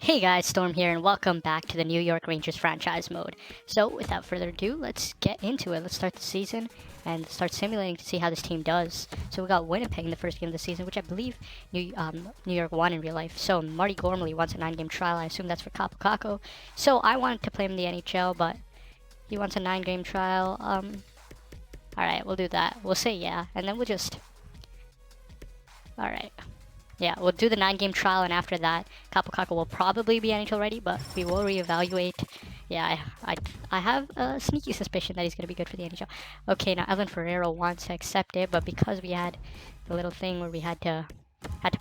Hey guys, Storm here, and welcome back to the New York Rangers franchise mode. So, without further ado, let's get into it. Let's start the season and start simulating to see how this team does. So, we got Winnipeg in the first game of the season, which I believe New York won in real life. So, Marty Gormley wants a 9-game trial. I assume that's for Capo. So, I wanted to play him in the NHL, but he wants a 9-game trial. Alright, we'll do that. We'll say yeah, and then we'll just. Alright. Yeah, we'll do the 9-game trial, and after that, Capo will probably be NHL ready, but we will reevaluate. Yeah, I have a sneaky suspicion that he's going to be good for the NHL. Okay, now Evan Ferrero wants to accept it, but because we had the little thing where we had to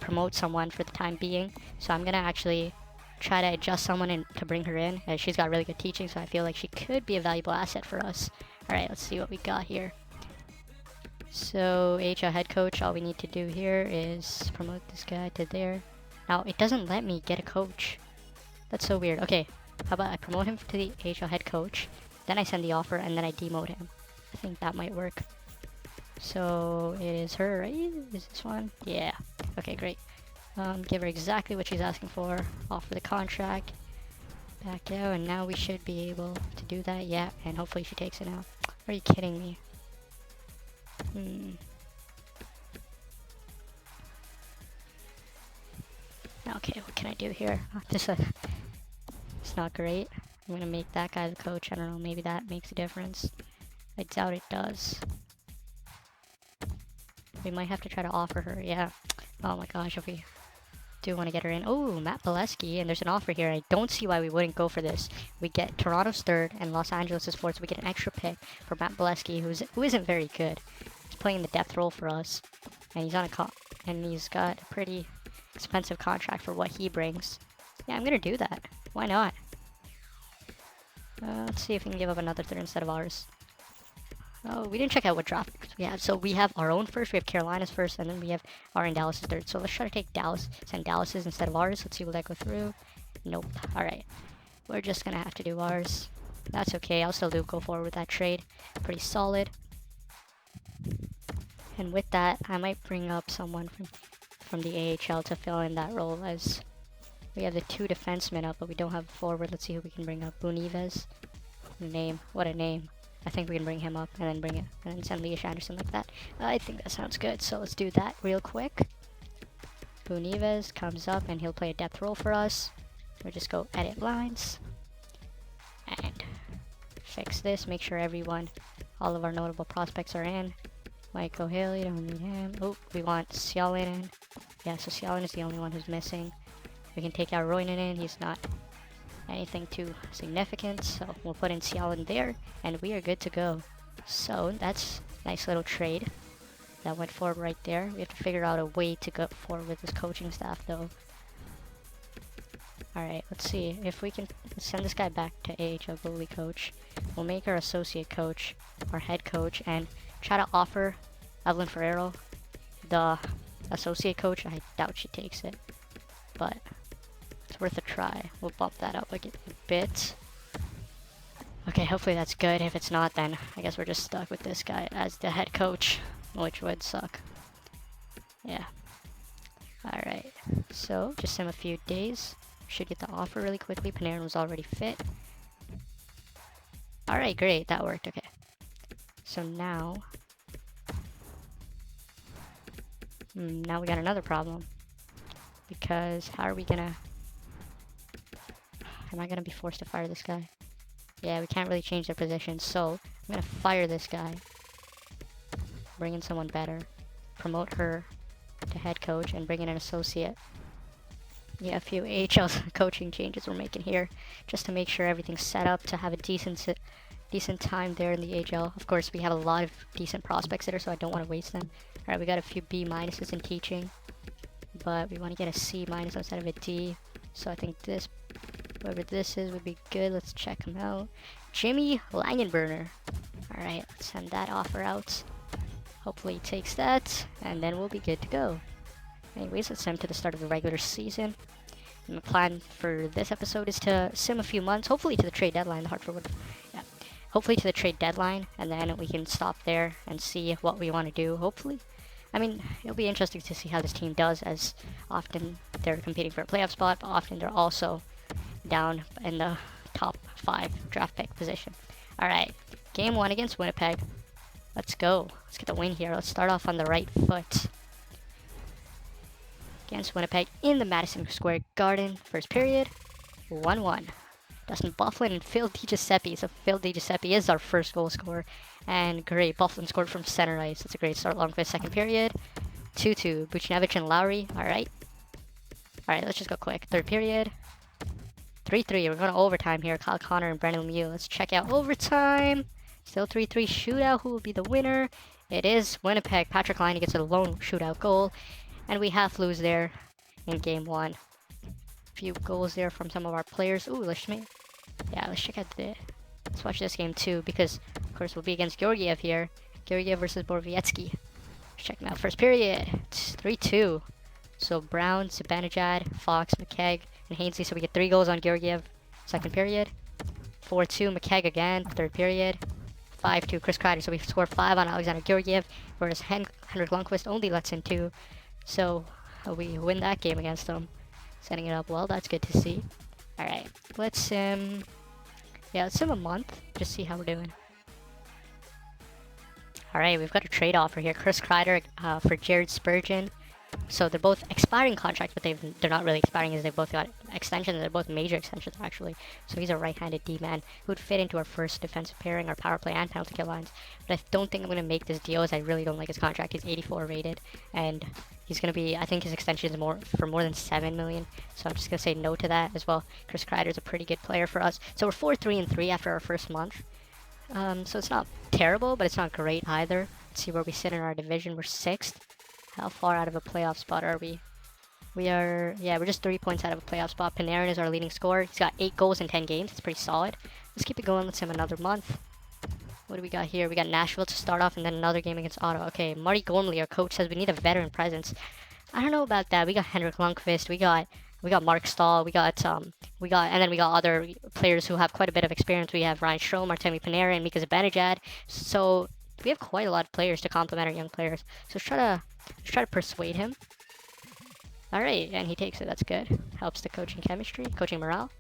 promote someone for the time being, so I'm going to actually try to adjust someone to bring her in. She's got really good teaching, so I feel like she could be a valuable asset for us. Alright, let's see what we got here. So, AHL head coach, all we need to do here is promote this guy to there. Now, it doesn't let me get a coach. That's so weird. Okay, how about I promote him to the AHL head coach, then I send the offer, and then I demote him. I think that might work. So, it is her, right? Is this one? Yeah. Okay, great. Give her exactly what she's asking for. Offer the contract. Back out, and now we should be able to do that. Yeah, and hopefully she takes it now. Are you kidding me? Okay, what can I do here? It's not great. I'm gonna make that guy the coach. I don't know, maybe that makes a difference. I doubt it does. We might have to try to offer her, yeah. Oh my gosh, if we do want to get her in. Oh, Matt Pileski, and there's an offer here. I don't see why we wouldn't go for this. We get Toronto's third and Los Angeles' fourth, so we get an extra pick for Matt Pileski, who isn't very good. He's playing the depth role for us, and he's on and he's got a pretty expensive contract for what he brings. Yeah, I'm gonna do that. Why not? Let's see if we can give up another third instead of ours. Oh, we didn't check out what draft we have. So we have our own first, we have Carolina's first, and then we have our and Dallas's third. So let's try to take send Dallas's instead of ours. Let's see will that go through. Nope. Alright. We're just gonna have to do ours. That's okay. I'll still go forward with that trade. Pretty solid. And with that, I might bring up someone from the AHL to fill in that role, as we have the 2 defensemen up, but we don't have a forward. Let's see who we can bring up. Bunives. What a name. I think we can bring him up and then and then send Leash Anderson like that. I think that sounds good. So let's do that real quick. Bunives comes up and he'll play a depth role for us. We'll just go edit lines and fix this. Make sure all of our notable prospects are in. Mike O'Haley, don't need him. Oh, we want Cialin in. Yeah, so Cialin is the only one who's missing. We can take out Roinen in. He's not anything too significant, so we'll put in Cialin there, and we are good to go. So that's a nice little trade that went forward right there. We have to figure out a way to go forward with this coaching staff, though. Alright, let's see if we can send this guy back to AHL goalie coach. We'll make our associate coach our head coach and try to offer Evelyn Ferrero the associate coach. I doubt she takes it, but it's worth a try. We'll bump that up a bit. Okay, hopefully that's good. If it's not, then I guess we're just stuck with this guy as the head coach, which would suck. Yeah. Alright, so just in a few days, should get the offer really quickly. Panarin was already fit. Alright, great, that worked. Okay. So now we got another problem, because how are we gonna... Am I gonna be forced to fire this guy? Yeah, we can't really change their position, so I'm gonna fire this guy. Bring in someone better. Promote her to head coach and bring in an associate. Yeah, a few AHL coaching changes we're making here, just to make sure everything's set up to have a decent time there in the AHL. Of course, we have a lot of decent prospects there, so I don't want to waste them. Alright, we got a few B minuses in teaching, but we want to get a C minus instead of a D. So I think whoever this is would be good. Let's check him out. Jimmy Langenberner. Alright, let's send that offer out. Hopefully he takes that, and then we'll be good to go. Anyways, let's send him to the start of the regular season. And the plan for this episode is to sim a few months, hopefully to the trade deadline. The Hartford would, yeah, hopefully to the trade deadline, and then we can stop there and see what we want to do. Hopefully, I mean, it'll be interesting to see how this team does, as often they're competing for a playoff spot, but often they're also down in the top 5 draft pick position. All right, game 1 against Winnipeg. Let's go. Let's get the win here. Let's start off on the right foot. Against Winnipeg in the Madison Square Garden. First period, 1-1. Dustin Byfuglien and Phil DiGiuseppe. So Phil DiGiuseppe is our first goal scorer. And great, Byfuglien scored from center ice. That's a great start. Longfist second period. 2-2. Buchnevich and Lowry. Alright. Alright, let's just go quick. Third period. 3-3. We're going to overtime here. Kyle Connor and Brendan Lemieux. Let's check out overtime. Still 3-3 shootout. Who will be the winner? It is Winnipeg. Patrick Laine gets a lone shootout goal. And we half lose there in game 1. Few goals there from some of our players. Ooh, let's check out let's watch this game too, because of course we'll be against Georgiev here. Georgiev versus Borowiecki. Let's check them out. First period, it's 3-2. So Brown, Zibanejad, Fox, McKegg, and Hainsley. So we get 3 goals on Georgiev. Second period, 4-2. McKegg again. Third period, 5-2. Chris Kreider. So we score 5 on Alexander Georgiev, whereas Henrik Lundqvist only lets in 2. So we win that game against them. Setting it up well, that's good to see. Alright, let's sim a month, just see how we're doing. Alright, we've got a trade offer here. Chris Kreider for Jared Spurgeon. So they're both expiring contracts, but they're not really expiring, as they've both got extensions. They're both major extensions, actually. So he's a right-handed D-man who would fit into our first defensive pairing, our power play and penalty kill lines. But I don't think I'm going to make this deal, as I really don't like his contract. He's 84 rated, and he's going to be, I think his extension is more than 7 million. So I'm just going to say no to that as well. Chris Kreider is a pretty good player for us. So we're 4-3-3 after our first month. So it's not terrible, but it's not great either. Let's see where we sit in our division. We're 6th. How far out of a playoff spot are we? We're just 3 points out of a playoff spot. Panarin is our leading scorer. He's got 8 goals in 10 games. It's pretty solid. Let's keep it going. Let's have another month. What do we got here? We got Nashville to start off, and then another game against Ottawa. Okay, Marty Gormley, our coach, says we need a veteran presence. I don't know about that. We got Henrik Lundqvist. We got Mark Stahl. We got other players who have quite a bit of experience. We have Ryan Strome, Artemi Panarin, Mika Zibanejad. So we have quite a lot of players to complement our young players. So let's try to persuade him. Alright, and he takes it. That's good. Helps the coaching chemistry, coaching morale.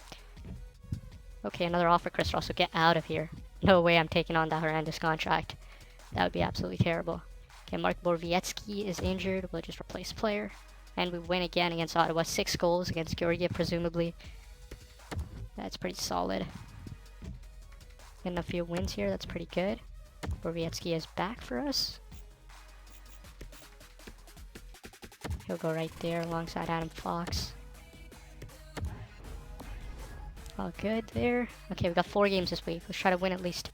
Okay, another offer, Chris Russell. Get out of here. No way I'm taking on that horrendous contract. That would be absolutely terrible. Okay, Mark Borowiecki is injured. We'll just replace player. And we win again against Ottawa. 6 goals against Georgiev, presumably. That's pretty solid. Getting a few wins here. That's pretty good. Borowiecki is back for us. He'll go right there alongside Adam Fox. All good there. Okay, we got 4 games this week. Let's try to win at least.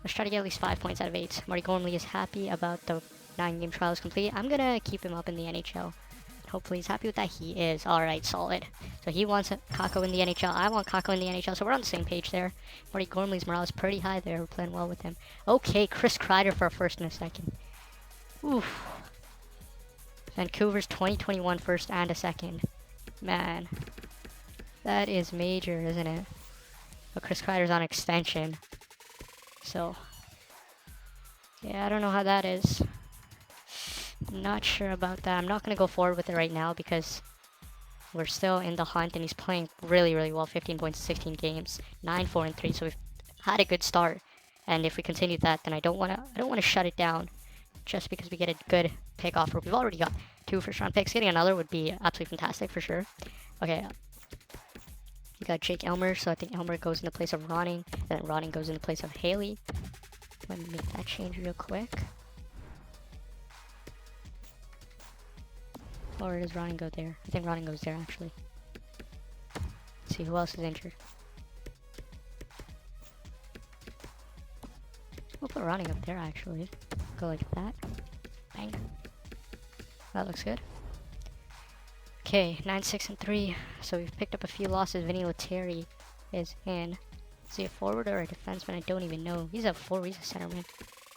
Let's try to get at least 5 points out of 8. Marty Gormley is happy about the 9-game trials complete. I'm gonna keep him up in the NHL. Hopefully he's happy with that. He is. Alright, solid. So he wants Kakko in the NHL. I want Kakko in the NHL. So we're on the same page there. Marty Gormley's morale is pretty high there. We're playing well with him. Okay, Chris Kreider for a first and a second. Oof. Vancouver's 2021 first and a second. Man. That is major, isn't it? But Chris Kreider's on extension. So, yeah, I don't know how that is. I'm not sure about that. I'm not going to go forward with it right now because we're still in the hunt, and he's playing really, really well. 15 points in 16 games, 9-4-3. So we've had a good start, and if we continue that, then I don't want to shut it down just because we get a good pick offer. We've already got 2 first-round picks. Getting another would be absolutely fantastic for sure. Okay. We got Jake Elmer, so I think Elmer goes in the place of Ronning, and then Ronning goes in the place of Haley. Let me make that change real quick. Or does Ronning go there? I think Ronning goes there, actually. Let's see, who else is injured? We'll put Ronning up there, actually. Go like that. Bang. That looks good. Okay, 9-6-3. So we've picked up a few losses. Vinny Lettieri is in. Is he a forward or a defenseman? I don't even know. He's a forward. He's a centerman.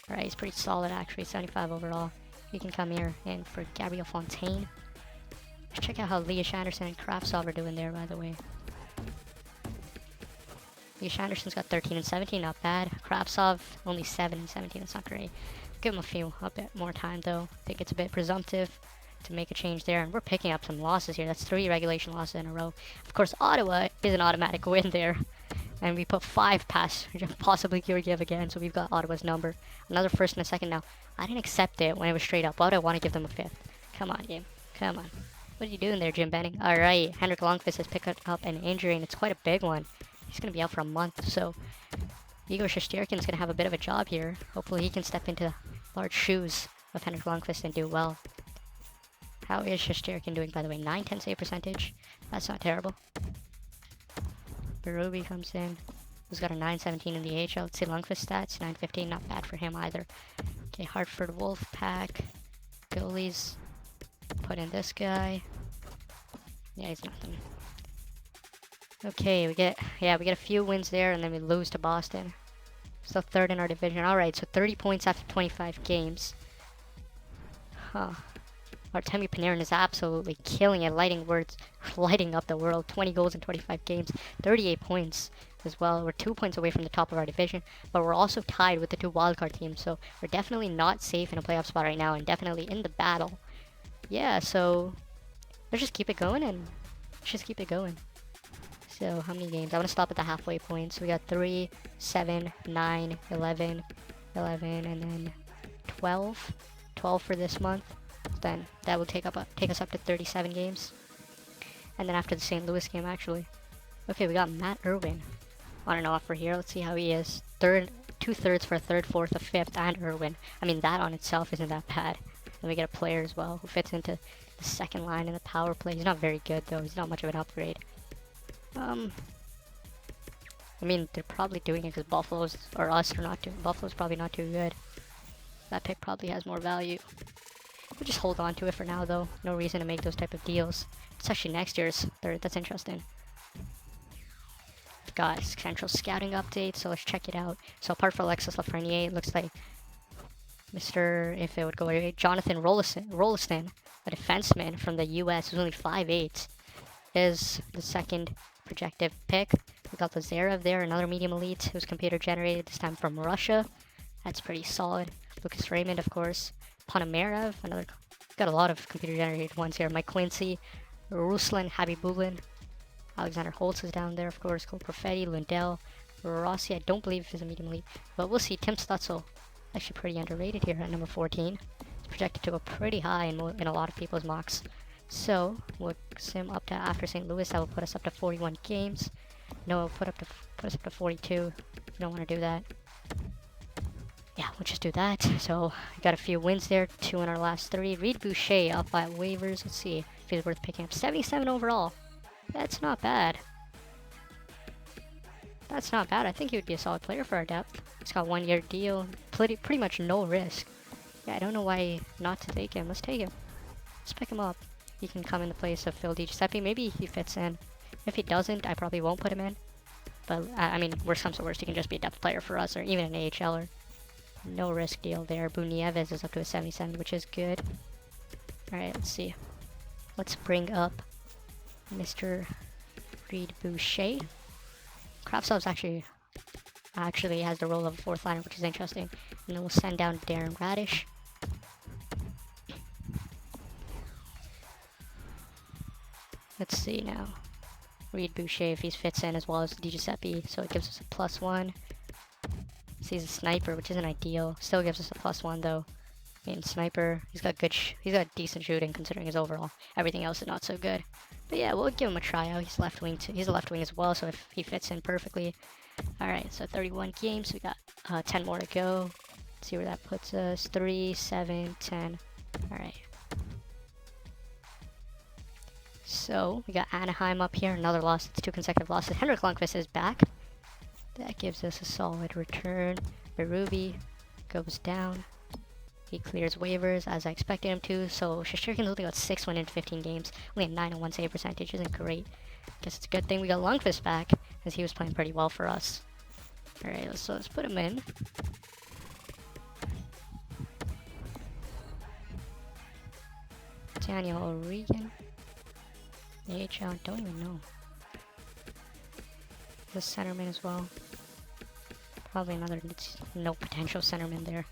Alright, he's pretty solid, actually. 75 overall. He can come here in for Gabriel Fontaine. Let's check out how Elias Anderson and Kravtsov are doing there, by the way. Elias Anderson's got 13 and 17, not bad. Kravtsov, only 7 and 17, that's not great. Give him a bit more time, though. I think it's a bit presumptive. to make a change there, and we're picking up some losses here. That's 3 regulation losses in a row. Of course, Ottawa is an automatic win there, and we put 5 past possibly Georgiev again, so we've got Ottawa's number. Another first and a second now. I didn't accept it when it was straight up. Why would I want to give them a 5th? Come on, game. Come on. What are you doing there, Jim Benning? All right, Henrik Lundqvist has picked up an injury, and it's quite a big one. He's going to be out for a month, so Igor Shesterkin's going to have a bit of a job here. Hopefully he can step into the large shoes of Henrik Lundqvist and do well. How is Shesterkin doing, by the way? 910 save percentage. That's not terrible. Berube comes in. Who's got a 917 in the AHL. Let's see Lundqvist stats. 915, not bad for him either. Okay, Hartford Wolfpack. Goalies. Put in this guy. Yeah, he's nothing. Okay, we get a few wins there, and then we lose to Boston. Still 3rd in our division. Alright, so 30 points after 25 games. Huh. Artemi Panarin is absolutely killing it, lighting up the world. 20 goals in 25 games, 38 points as well. We're 2 points away from the top of our division, but we're also tied with the 2 wildcard teams, so we're definitely not safe in a playoff spot right now, and definitely in the battle. Yeah, so let's just keep it going, and So how many games? I want to stop at the halfway point. So we got 3, 7, 9, 11, 11, and then 12. 12 for this month. Then that will take us up to 37 games. And then after the St. Louis game, actually. Okay, we got Matt Irwin on an offer here. Let's see how he is. 2/3 for a 3rd, 4th, a 5th, and Irwin. I mean, that on itself isn't that bad. Then we get a player as well who fits into the second line in the power play. He's not very good, though. He's not much of an upgrade. I mean, they're probably doing it because Buffalo's, or us, are not doing. Buffalo's probably not too good. That pick probably has more value. We'll just hold on to it for now, though. No reason to make those type of deals. It's actually next year's 3rd. That's interesting. We've got Central Scouting update, so let's check it out. So apart from Alexis Lafreniere, it looks like if it would go away, Jonathan Rolliston, a defenseman from the U.S. who's only 5'8", is the 2nd projected pick. We got Lazarev there, another medium elite who's computer generated, this time from Russia. That's pretty solid. Lucas Raymond, of course. Ponomarev, got a lot of computer generated ones here. Mike Quincy, Ruslan Habibulin, Alexander Holtz is down there, of course. Cole Perfetti, Lundell, Rossi, I don't believe is a medium elite, but we'll see. Tim Stutzel, actually pretty underrated here at number 14. It's projected to go pretty high in a lot of people's mocks. So we'll sim up to after St. Louis. That will put us up to 41 games. No, it'll put us up to 42. We don't want to do that. Yeah, we'll just do that. So we got a few wins there. 2 in our last 3. Reed Boucher up by waivers. Let's see if he's worth picking up. 77 overall. That's not bad. That's not bad. I think he would be a solid player for our depth. He's got 1-year deal. Pretty much no risk. Yeah, I don't know why not to take him. Let's take him. Let's pick him up. He can come in the place of Phil DiGiuseppe. Maybe he fits in. If he doesn't, I probably won't put him in. But, I mean, worst comes to worst, he can just be a depth player for us, or even an AHLer. No risk deal there. Bunieves is up to a 77, which is good. Alright, let's see. Let's bring up Mr. Reed Boucher. Kravtsov's actually has the role of a 4th liner, which is interesting. And then we'll send down Darren Radish. Let's see now. Reed Boucher, if he fits in as well as DiGiuseppe, so it gives us a +1. So he's a sniper, which isn't ideal. Still gives us a +1 though. I mean, sniper, he's got decent shooting considering his overall. Everything else is not so good. But yeah, we'll give him a tryout. He's left wing he's a left wing as well, so if he fits in perfectly. Alright, so 31 games, we got 10 more to go. Let's see where that puts us. 3, 7, 10. Alright. So we got Anaheim up here, another loss. It's 2 consecutive losses. Henrik Lundqvist is back. That gives us a solid return. Berube goes down. He clears waivers as I expected him to. So Shesterkin's only got 6 wins in 15 games. Only a 901 save percentage. Isn't great. Guess it's a good thing we got Lundqvist back, as he was playing pretty well for us. Alright, so let's put him in. Daniel O'Regan. AHL, don't even know. The centerman as well. Probably another no potential centerman there.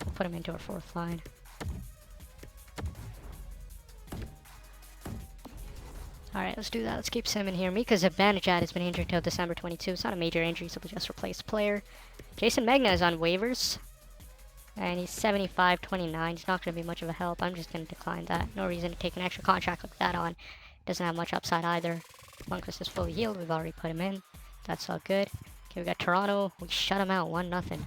We'll put him into our 4th line. Alright, let's do that. Let's keep Sim in here. Mika Zibanejad has been injured till December 22. It's not a major injury, so we'll just replace the player. Jason Megna is on waivers. And he's 75-29. He's not going to be much of a help. I'm just going to decline that. No reason to take an extra contract like that on. Doesn't have much upside either. Lundqvist is fully healed. We've already put him in. That's all good. Okay, we got Toronto. We shut him out 1-0.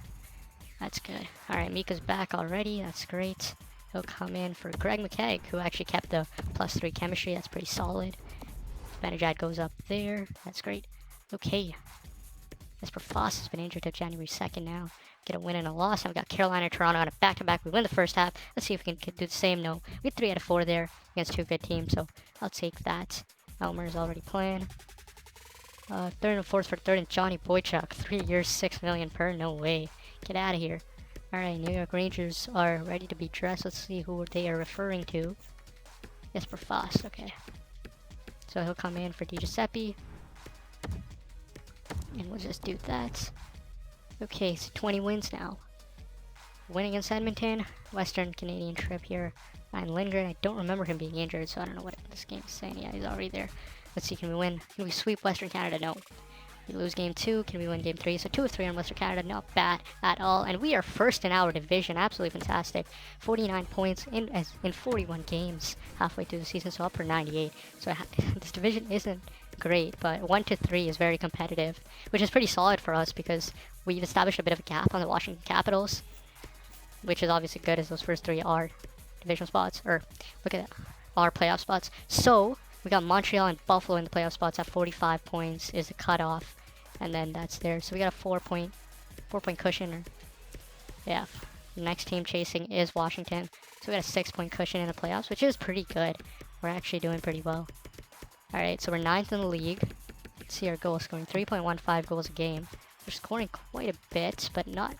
That's good. Alright, Mika's back already. That's great. He'll come in for Greg McKegg, who actually kept the +3 chemistry. That's pretty solid. Benajad goes up there. That's great. Okay. Jesper Foss has been injured till January 2nd now. Get a win and a loss. And we got Carolina and Toronto on a back-to-back. We win the first half. Let's see if we can do the same. No. We had 3 out of 4 there against 2 good teams, so I'll take that. Elmer is already playing. Third and fourth for third and Johnny Boychuk. 3 years, $6 million per. No way. Get out of here. Alright, New York Rangers are ready to be dressed. Let's see who they are referring to. Jesper Foss. Okay. So he'll come in for DiGiuseppe. And we'll just do that. Okay, so 20 wins now. Win against Edmonton. Western Canadian trip here. Ryan Lindgren. I don't remember him being injured, so I don't know what this game is saying. Yeah, he's already there. Let's see, can we win? Can we sweep Western Canada? No. We lose game 2. Can we win game 3? So 2 of 3 on Western Canada. Not bad at all. And we are first in our division. Absolutely fantastic. 49 points in 41 games halfway through the season. So up for 98. So this division isn't great, but 1 to 3 is very competitive, which is pretty solid for us because we've established a bit of a gap on the Washington Capitals, which is obviously good as those first 3 are division spots, or look at that, our playoff spots. So we got Montreal and Buffalo in the playoff spots at 45 points is the cutoff, and then that's there. So we got a 4-point cushion. Or yeah, the next team chasing is Washington. So we got a 6-point cushion in the playoffs, which is pretty good. We're actually doing pretty well. All right, so we're 9th in the league. Let's see our goal scoring, 3.15 goals a game. We're scoring quite a bit, but not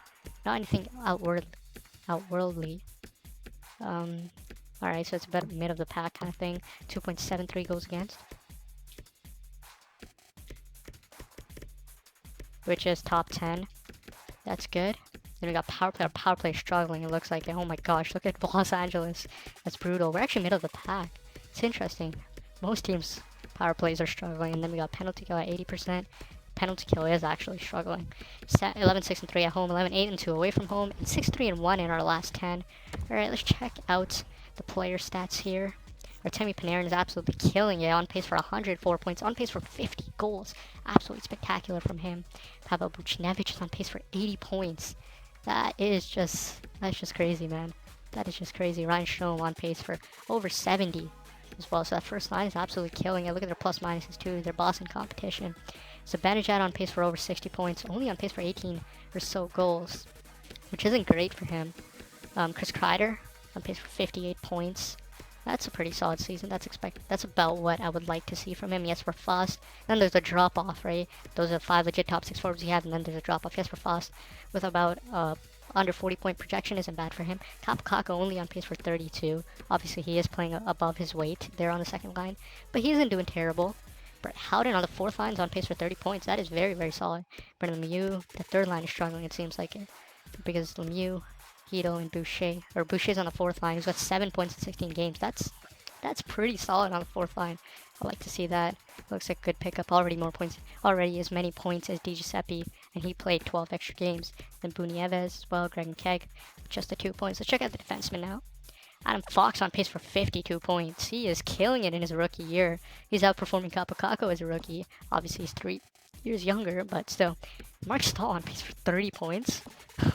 anything outworldly. All right, so it's about mid of the pack kind of thing. 2.73 goals against, which is top 10. That's good. Then we got power play. Our power play is struggling. It looks like it. Oh my gosh, look at Los Angeles. That's brutal. We're actually middle of the pack. It's interesting. Most teams' power plays are struggling. And then we got penalty kill at 80%. Penalty kill is actually struggling. 11-6-3 at home, 11-8-2 away from home, and 6-3-1 in our last 10. All right, let's check out the player stats here. Artemi Panarin is absolutely killing it, on pace for 104 points, on pace for 50 goals. Absolutely spectacular from him. Pavel Buchnevich is on pace for 80 points. That's just crazy, man. That is just crazy. Ryan Strome on pace for over 70 as well. So that first line is absolutely killing it. Look at their plus minuses too. Their Boston competition. So Benajad on pace for over 60 points, only on pace for 18 or so goals, which isn't great for him. Chris Kreider on pace for 58 points. That's a pretty solid season. That's about what I would like to see from him. Yes, for Fast. Then there's a drop off, right? Those are 5 legit top 6 forwards he had, and then there's a drop off. Yes, for Fast with about under 40-point projection isn't bad for him. Kapokaka only on pace for 32. Obviously, he is playing above his weight there on the second line, but he isn't doing terrible. Brett Howden on the fourth line is on pace for 30 points. That is very, very solid. Brendan Lemieux, the third line is struggling, it seems like it, because Lemieux, Hito, and Boucher, or Boucher's on the fourth line. He's got 7 points in 16 games. That's pretty solid on the fourth line. I like to see that. Looks like a good pickup. Already as many points as DiGiuseppe, and he played 12 extra games. Then Bunieves as well, Greg McKegg, just the 2 points. Let's check out the defenseman now. Adam Fox on pace for 52 points. He is killing it in his rookie year. He's outperforming Kapokaka as a rookie. Obviously, he's 3 years younger, but still. Mark Stahl on pace for 30 points.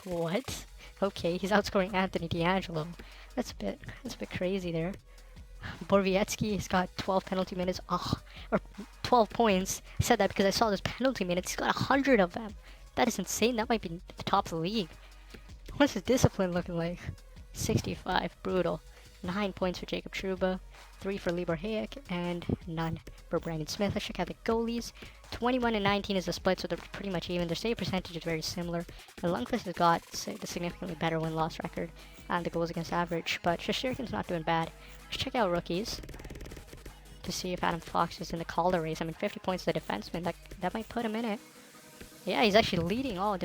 What? Okay, he's outscoring Anthony DeAngelo. That's a bit crazy there. Borowiecki has got 12 penalty minutes. Or 12 points. I said that because I saw those penalty minutes. He's got 100 of them. That is insane. That might be the top of the league. What's his discipline looking like? 65, brutal. 9 points for Jacob Trouba, 3 for Libor Hayek, and none for Brandon Smith. Let's check out the goalies. 21 and 19 is the split, so they're pretty much even. Their save percentage is very similar. And Lundqvist has got the significantly better win-loss record and the goals against average, but Shesterkin's not doing bad. Let's check out rookies to see if Adam Fox is in the Calder race. I mean, 50 points as a defenseman, that might put him in it. Yeah, he's actually leading all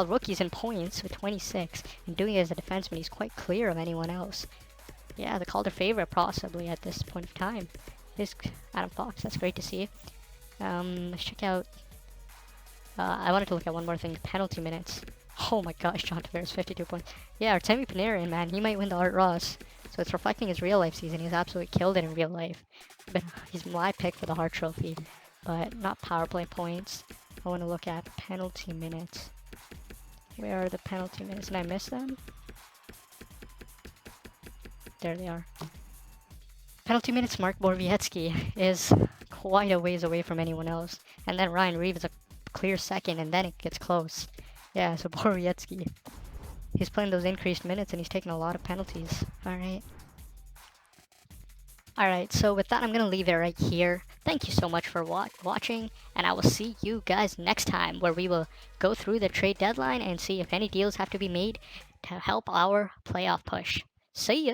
rookies in points with 26, and doing it as a defenseman, he's quite clear of anyone else. Yeah, the Calder favorite possibly at this point of time. This Adam Fox. That's great to see. Let's check out. I wanted to look at one more thing. The penalty minutes. Oh my gosh, John Tavares, 52 points. Yeah, Artemi Panarin, man, he might win the Art Ross. So it's reflecting his real life season. He's absolutely killed it in real life. But he's my pick for the Hart Trophy, but not power play points. I want to look at penalty minutes. Where are the penalty minutes? Did I miss them? There they are. Penalty minutes, Mark Borowiecki is quite a ways away from anyone else. And then Ryan Reeves is a clear second, and then it gets close. Yeah, so Borowiecki, he's playing those increased minutes, and he's taking a lot of penalties. Alright. Alright, so with that, I'm going to leave it right here. Thank you so much for watching, and I will see you guys next time, where we will go through the trade deadline and see if any deals have to be made to help our playoff push. See ya!